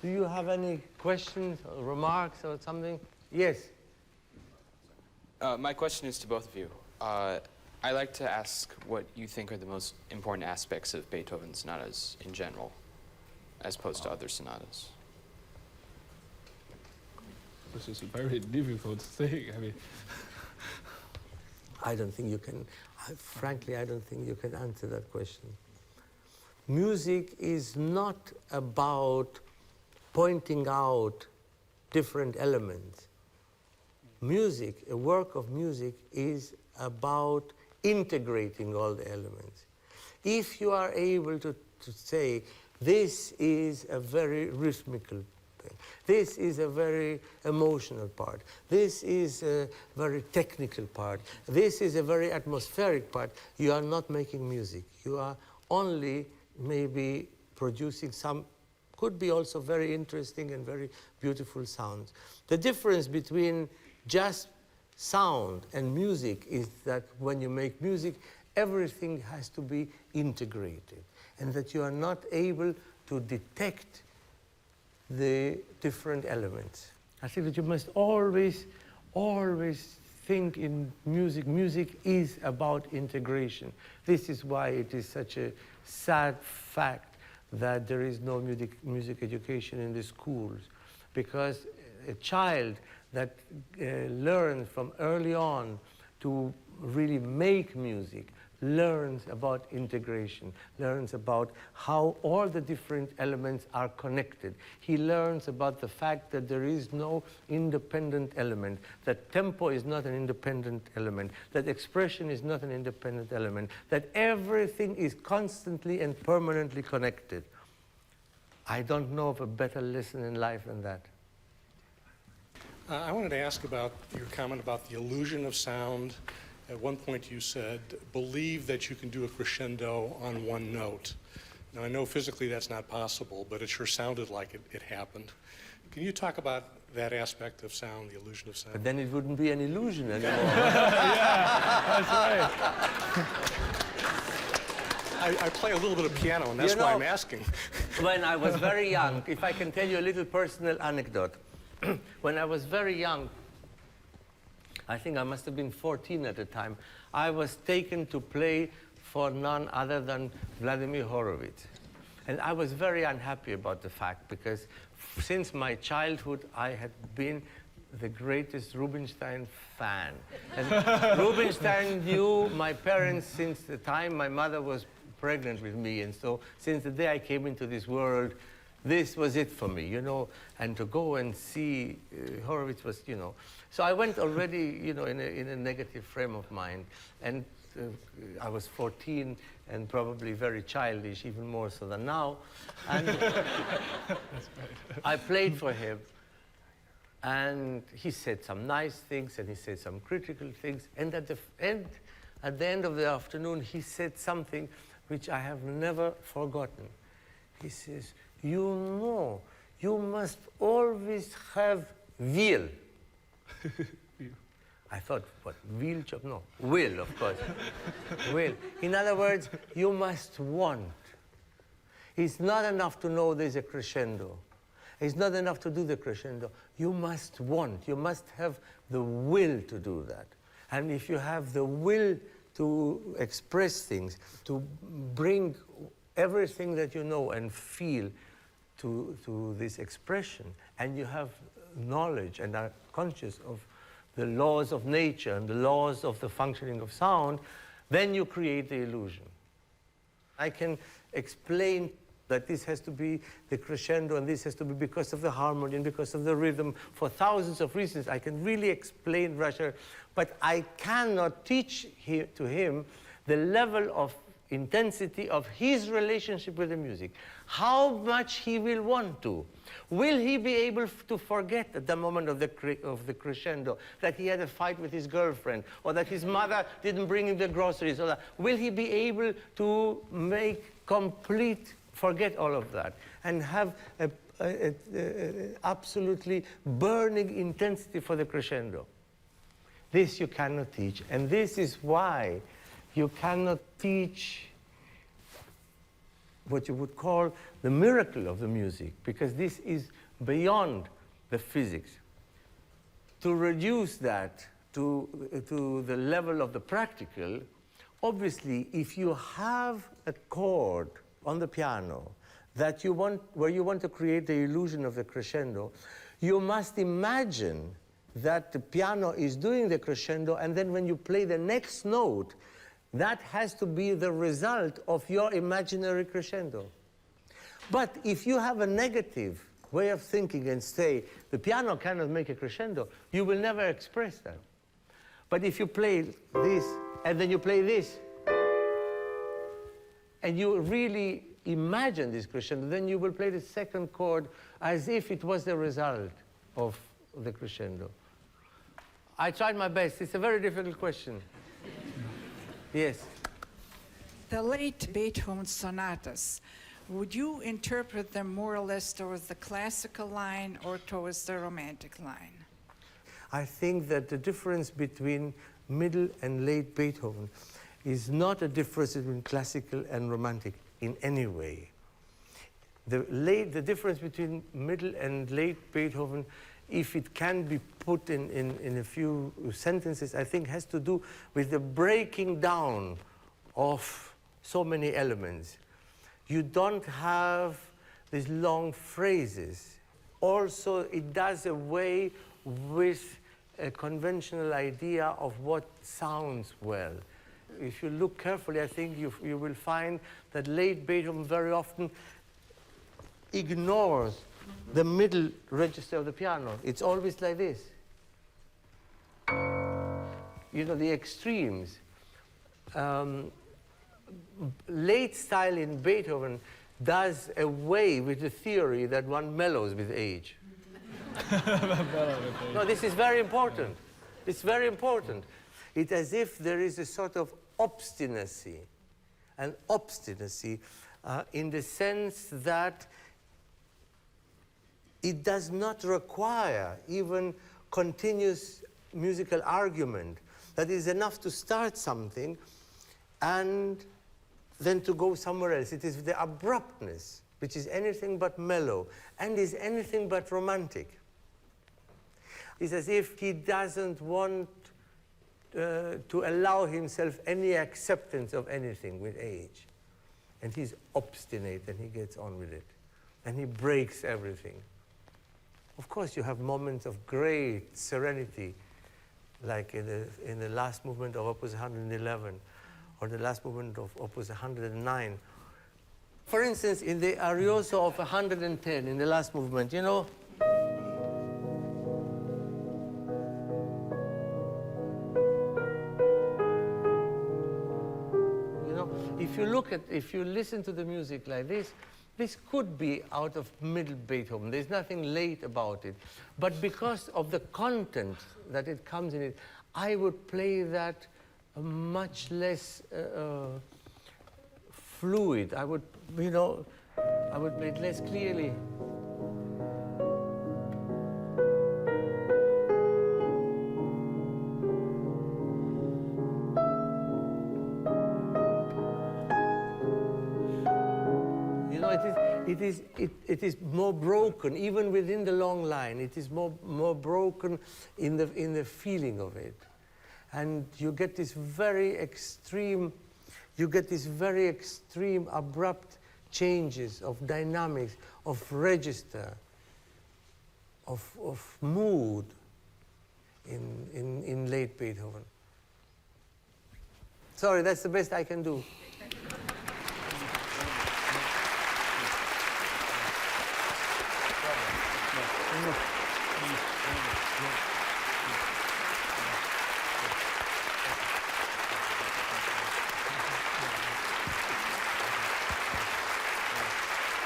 Do you have any questions or remarks or something? Yes. My question is to both of you. I like to ask what you think are the most important aspects of Beethoven's sonatas in general, as opposed to other sonatas. This is a very difficult thing. I mean, I don't think you can, frankly, I don't think you can answer that question. Music is not about pointing out different elements. Music, a work of music, is about integrating all the elements. If you are able to say, this is a very rhythmical thing, this is a very emotional part, this is a very technical part, this is a very atmospheric part, you are not making music. You are only maybe producing some, could be also very interesting and very beautiful sounds. The difference between just sound and music is that when you make music, everything has to be integrated, and that you are not able to detect the different elements. I think that you must always think in music. Music is about integration. This is why it is such a sad fact that there is no music education in the schools, because a child that learns from early on to really make music learns about integration, learns about how all the different elements are connected. He learns about the fact that there is no independent element, that tempo is not an independent element, that expression is not an independent element, that everything is constantly and permanently connected. I don't know of a better lesson in life than that. I wanted to ask about your comment about the illusion of sound. At one point you said, believe that you can do a crescendo on one note. Now I know physically that's not possible, but it sure sounded like it happened. Can you talk about that aspect of sound, the illusion of sound? But then it wouldn't be an illusion anymore. yeah, that's right. I play a little bit of piano, and that's why I'm asking. When I was very young, if I can tell you a little personal anecdote. When I was very young, I think I must have been 14 at the time, I was taken to play for none other than Vladimir Horowitz. And I was very unhappy about the fact, because since my childhood, I had been the greatest Rubinstein fan. And Rubinstein knew my parents since the time my mother was pregnant with me. And so since the day I came into this world, this was it for me, you know, and to go and see Horowitz was, you know. So I went already, you know, in a negative frame of mind. And I was 14 and probably very childish, even more so than now. And I played for him. And he said some nice things, and he said some critical things. And at the end of the afternoon, he said something which I have never forgotten. He says, you know, you must always have will. I thought, what, will job? No, will, of course. Will. In other words, you must want. It's not enough to know there's a crescendo. It's not enough to do the crescendo. You must want. You must have the will to do that. And if you have the will to express things, to bring everything that you know and feel to this expression, and you have knowledge and are conscious of the laws of nature and the laws of the functioning of sound, then you create the illusion. I can explain that this has to be the crescendo and this has to be because of the harmony and because of the rhythm for thousands of reasons. I can really explain Russia, but I cannot teach to him the level of intensity of his relationship with the music. How much he will want to. Will he be able to forget at the moment of the crescendo that he had a fight with his girlfriend, or that his mother didn't bring him the groceries, or that? Will he be able to make complete, forget all of that, and have a absolutely burning intensity for the crescendo? This you cannot teach, and this is why you cannot teach what you would call the miracle of the music, because this is beyond the physics. To reduce that to the level of the practical, obviously, if you have a chord on the piano that you want, where you want to create the illusion of the crescendo, you must imagine that the piano is doing the crescendo, and then when you play the next note, that has to be the result of your imaginary crescendo. But if you have a negative way of thinking and say, the piano cannot make a crescendo, you will never express that. But if you play this, and then you play this, and you really imagine this crescendo, then you will play the second chord as if it was the result of the crescendo. I tried my best. It's a very difficult question. Yes? The late Beethoven sonatas, would you interpret them more or less towards the classical line or towards the romantic line? I think that the difference between middle and late Beethoven is not a difference between classical and romantic in any way. The difference between middle and late Beethoven, if it can be put in a few sentences, I think has to do with the breaking down of so many elements. You don't have these long phrases. Also, it does away with a conventional idea of what sounds well. If you look carefully, I think you will find that late Beethoven very often ignores the middle register of the piano. It's always like this. You know, the extremes. Late style in Beethoven does away with the theory that one mellows with age. No, this is very important. It's very important. It's as if there is a sort of obstinacy, an obstinacy in the sense that it does not require even continuous musical argument. That is enough to start something and then to go somewhere else. It is the abruptness, which is anything but mellow and is anything but romantic. It's as if he doesn't want to allow himself any acceptance of anything with age. And he's obstinate and he gets on with it. And he breaks everything. Of course, you have moments of great serenity, like in the last movement of Opus 111, or the last movement of Opus 109. For instance, in the Arioso of 110, in the last movement, you know, if you listen to the music like this, this could be out of middle Beethoven. There's nothing late about it. But because of the content that it comes in it, I would play that much less fluid. I would play it less clearly. It is more broken, even within the long line. It is more broken in the feeling of it, and you get this very extreme abrupt changes of dynamics, of register, of mood in late Beethoven. Sorry, that's the best I can do. No.